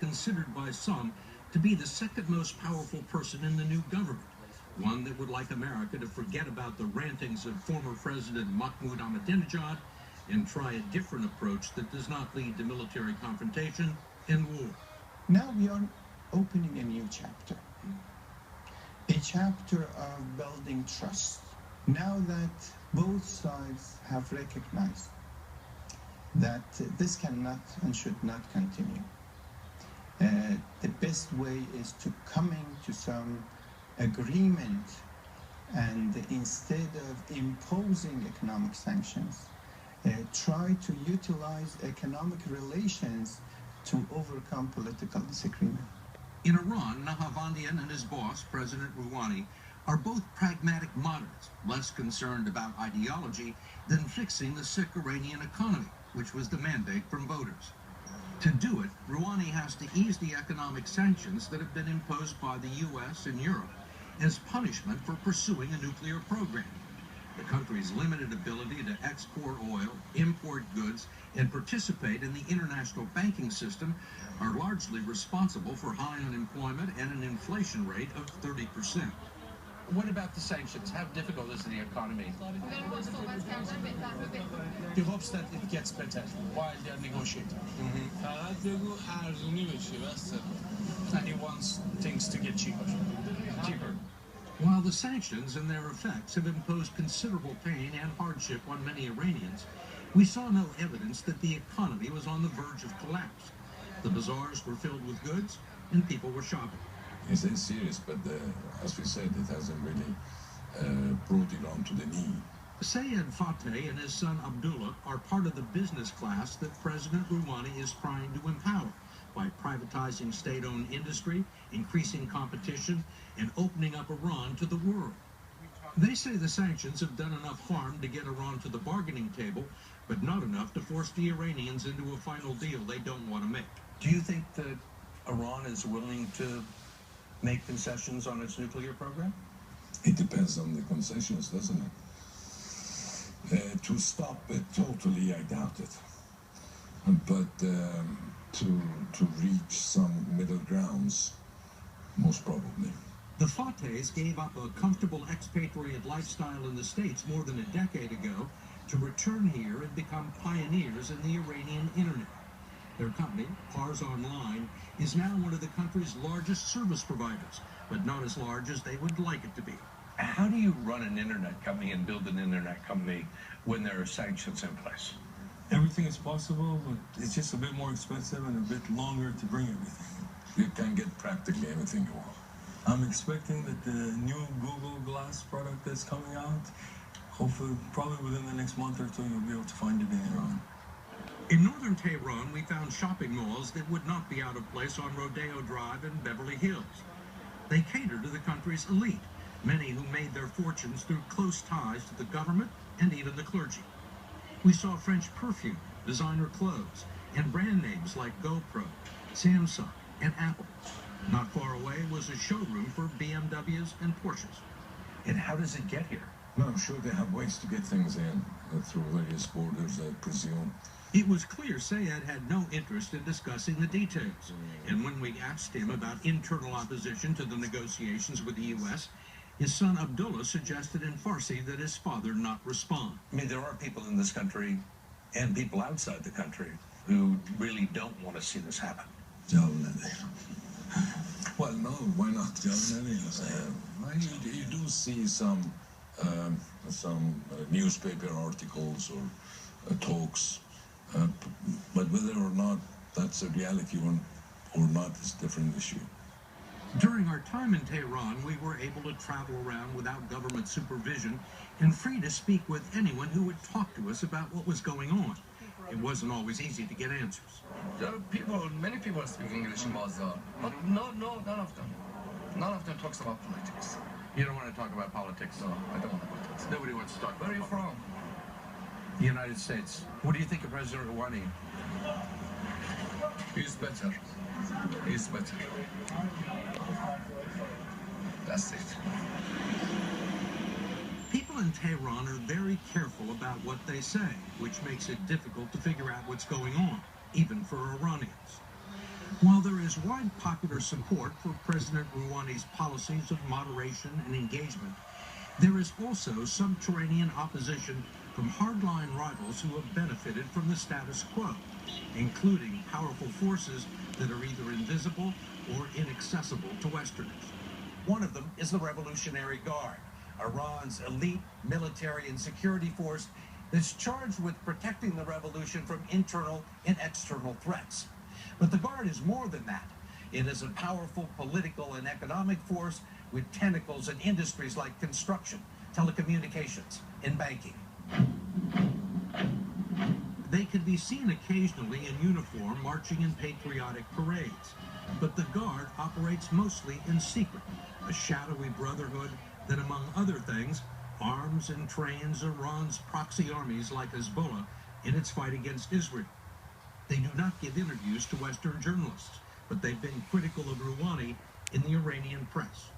considered by some to be the second most powerful person in the new government, one that would like America to forget about the rantings of former President Mahmoud Ahmadinejad and try a different approach that does not lead to military confrontation and war. Now we are opening a new chapter, a chapter of building trust. Now that both sides have recognized that this cannot and should not continue, the best way is to coming to some agreement, and instead of imposing economic sanctions, try to utilize economic relations to overcome political disagreement. In Iran, Nahavandian and his boss, President Rouhani, are both pragmatic moderates, less concerned about ideology than fixing the sick Iranian economy, which was the mandate from voters. To do it, Rouhani has to ease the economic sanctions that have been imposed by the U.S. and Europe as punishment for pursuing a nuclear program. The country's limited ability to export oil, import goods, and participate in the international banking system are largely responsible for high unemployment and an inflation rate of 30%. What about the sanctions? How difficult is the economy? He hopes that it gets better while they're negotiating. And he wants things to get cheaper. While the sanctions and their effects have imposed considerable pain and hardship on many Iranians, we saw no evidence that the economy was on the verge of collapse. The bazaars were filled with goods and people were shopping. It's serious, but as we said, it hasn't really brought Iran to the knee. Sayed Fateh and his son Abdullah are part of the business class that President Rouhani is trying to empower by privatizing state-owned industry, increasing competition, and opening up Iran to the world. They say the sanctions have done enough harm to get Iran to the bargaining table, but not enough to force the Iranians into a final deal they don't want to make. Do you think that Iran is willing to make concessions on its nuclear program? It depends on the concessions, doesn't it? To stop it totally, I doubt it. But to reach some middle grounds, most probably. The Fatehs gave up a comfortable expatriate lifestyle in the States more than a decade ago to return here and become pioneers in the Iranian internet. Their company, Pars Online, is now one of the country's largest service providers, but not as large as they would like it to be. How do you run an internet company and build an internet company when there are sanctions in place? Everything is possible, but it's just a bit more expensive and a bit longer to bring everything. You can get practically anything you want. I'm expecting that the new Google Glass product that's coming out, hopefully, probably within the next month or two, you'll be able to find it in Iran. In northern Tehran, we found shopping malls that would not be out of place on Rodeo Drive in Beverly Hills. They cater to the country's elite, many who made their fortunes through close ties to the government and even the clergy. We saw French perfume, designer clothes, and brand names like GoPro, Samsung, and Apple. Not far away was a showroom for BMWs and Porsches. And how does it get here? Well, I'm sure they have ways to get things in through various borders, I presume. It was clear Sayed had no interest in discussing the details. And when we asked him about internal opposition to the negotiations with the U.S., his son Abdullah suggested in Farsi that his father not respond. I mean, there are people in this country and people outside the country who really don't want to see this happen. Well, no, why not? You do see some newspaper articles or talks, but whether or not that's a reality or not is a different issue. During our time in Tehran, we were able to travel around without government supervision and free to speak with anyone who would talk to us about what was going on. It wasn't always easy to get answers. Many people speak English in Bazaar, but none of them. None of them talks about politics. You don't want to talk about politics? No, I don't want to talk politics. Nobody wants to talk about politics. Where are you from? The United States. What do you think of President Rouhani? He's better. He's better. That's it. People in Tehran are very careful about what they say, which makes it difficult to figure out what's going on, even for Iranians. While there is wide popular support for President Rouhani's policies of moderation and engagement, there is also subterranean opposition from hardline rivals who have benefited from the status quo, including powerful forces that are either invisible or inaccessible to Westerners. One of them is the Revolutionary Guard, Iran's elite military and security force that's charged with protecting the revolution from internal and external threats. But the Guard is more than that. It is a powerful political and economic force with tentacles in industries like construction, telecommunications, and banking. They can be seen occasionally in uniform marching in patriotic parades, but the Guard operates mostly in secret, a shadowy brotherhood that, among other things, arms and trains Iran's proxy armies like Hezbollah in its fight against Israel. They do not give interviews to Western journalists, but they've been critical of Rouhani in the Iranian press.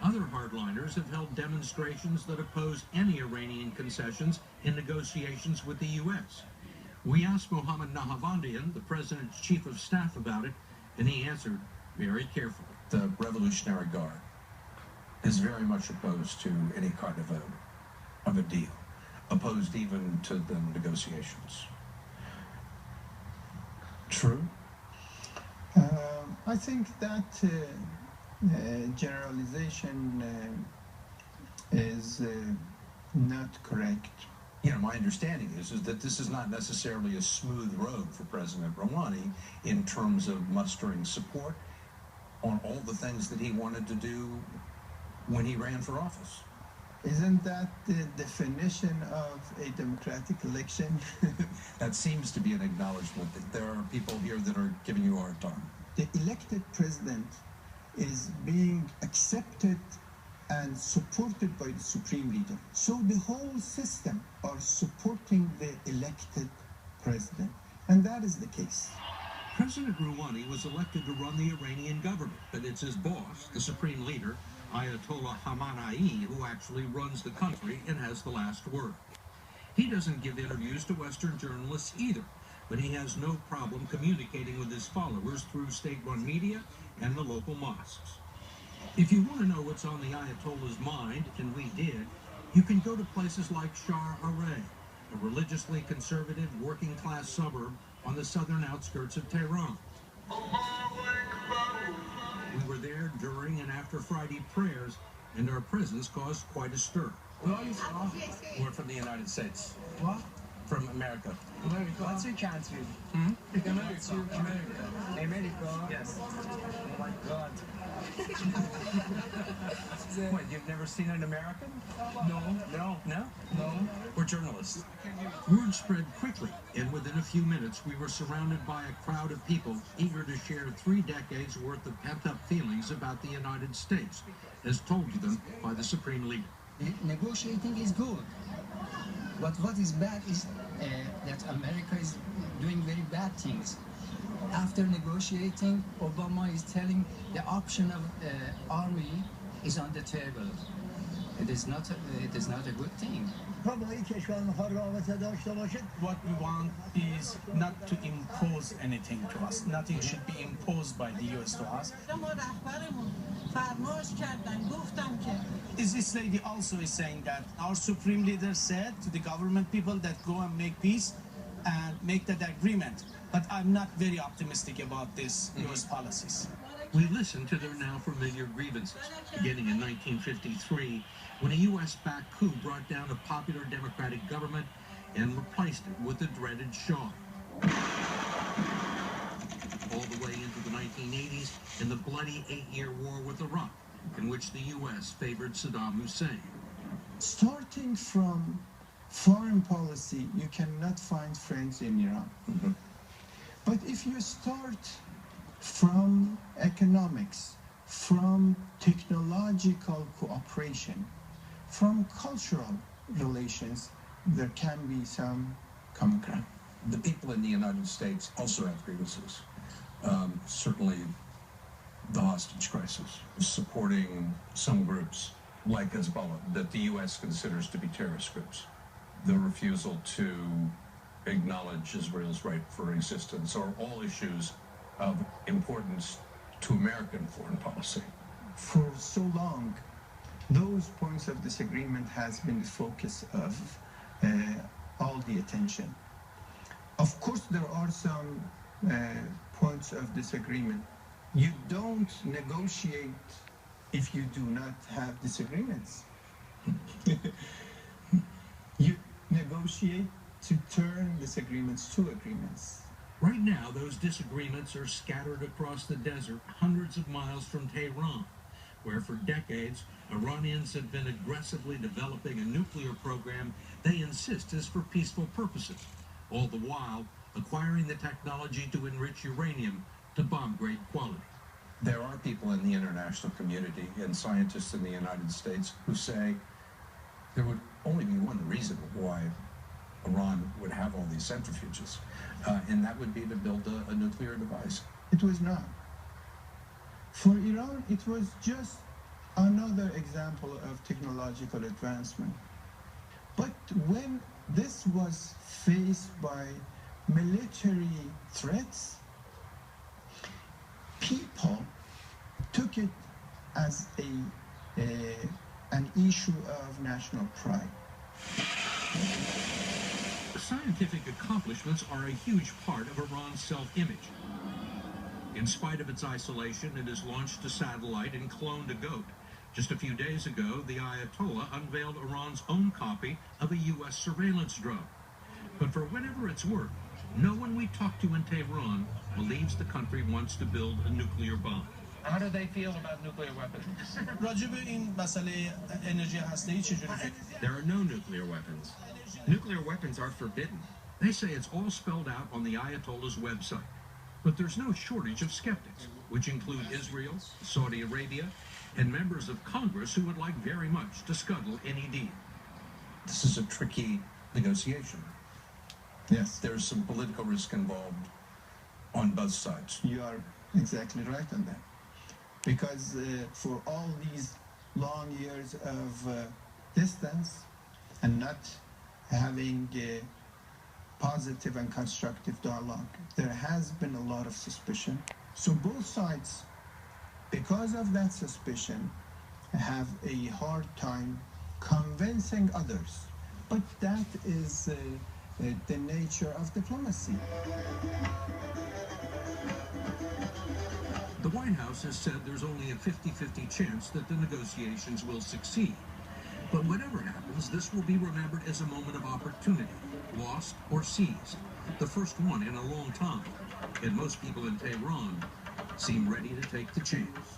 Other hardliners have held demonstrations that oppose any Iranian concessions in negotiations with the U.S. We asked Mohammad Nahavandian, the president's chief of staff, about it, and he answered very carefully. The Revolutionary Guard is very much opposed to any kind of a deal, opposed even to the negotiations. True? I think that generalization is not correct. You know, my understanding is that this is not necessarily a smooth road for President Rouhani in terms of mustering support on all the things that he wanted to do when he ran for office. Isn't that the definition of a democratic election? That seems to be an acknowledgement that there are people here that are giving you a hard time. The elected president is being accepted and supported by the supreme leader. So the whole system are supporting the elected president. And that is the case. President Rouhani was elected to run the Iranian government, but it's his boss, the supreme leader, Ayatollah Khamenei, who actually runs the country and has the last word. He doesn't give interviews to Western journalists either, but he has no problem communicating with his followers through state-run media and the local mosques. If you want to know what's on the Ayatollah's mind, and we did, you can go to places like Shar Areh, a religiously conservative working-class suburb on the southern outskirts of Tehran. We were there during and after Friday prayers, and our presence caused quite a stir. Where are you from? We're from the United States. What? From America. America. What's your country? America. America? Yes. Oh my God. What, you've never seen an American? No. No? No? No. We're journalists. Word spread quickly, and within a few minutes we were surrounded by a crowd of people eager to share 3 decades worth of pent-up feelings about the United States, as told to them by the Supreme Leader. Negotiating is good, but what is bad is that America is doing very bad things. After negotiating, Obama is telling the option of army is on the table. It is not a good thing. What we want is not to impose anything to us. Nothing should be imposed by the US to us. This lady also is saying that our supreme leader said to the government people that go and make peace and make that agreement. But I'm not very optimistic about this US policies. We listened to their now familiar grievances, beginning in 1953, when a U.S.-backed coup brought down a popular democratic government and replaced it with the dreaded Shah. All the way into the 1980s and the bloody 8-year war with Iraq, in which the U.S. favored Saddam Hussein. Starting from foreign policy, you cannot find friends in Iran. Mm-hmm. But if you start from economics, from technological cooperation, from cultural relations, there can be some common ground. The people in the United States also have grievances. Certainly the hostage crisis, supporting some groups like Hezbollah that the U.S. considers to be terrorist groups. The refusal to acknowledge Israel's right for existence are all issues of importance to American foreign policy. For so long, those points of disagreement has been the focus of all the attention. Of course, there are some points of disagreement. You don't negotiate if you do not have disagreements. You negotiate to turn disagreements to agreements. Right now, those disagreements are scattered across the desert, hundreds of miles from Tehran, where for decades, Iranians have been aggressively developing a nuclear program they insist is for peaceful purposes, all the while acquiring the technology to enrich uranium to bomb-grade quality. There are people in the international community and scientists in the United States who say there would only be one reason why Iran would have all these centrifuges, and that would be to build a nuclear device. It was not. For Iran, it was just another example of technological advancement. But when this was faced by military threats, people took it as an issue of national pride. Scientific accomplishments are a huge part of Iran's self-image. In spite of its isolation, it has launched a satellite and cloned a goat. Just a few days ago, the Ayatollah unveiled Iran's own copy of a U.S. surveillance drone. But for whatever it's worth, no one we talk to in Tehran believes the country wants to build a nuclear bomb. How do they feel about nuclear weapons? There are no nuclear weapons. Nuclear weapons are forbidden. They say it's all spelled out on the Ayatollah's website. But there's no shortage of skeptics, which include Israel, Saudi Arabia, and members of Congress who would like very much to scuttle any deal. This is a tricky negotiation. Yes. There's some political risk involved on both sides. You are exactly right on that. Because for all these long years of distance and not having a positive and constructive dialogue, there has been a lot of suspicion. So both sides, because of that suspicion, have a hard time convincing others. But that is the nature of diplomacy. The White House has said there's only a 50-50 chance that the negotiations will succeed. But whatever happens, this will be remembered as a moment of opportunity, lost or seized, the first one in a long time. And most people in Tehran seem ready to take the chance.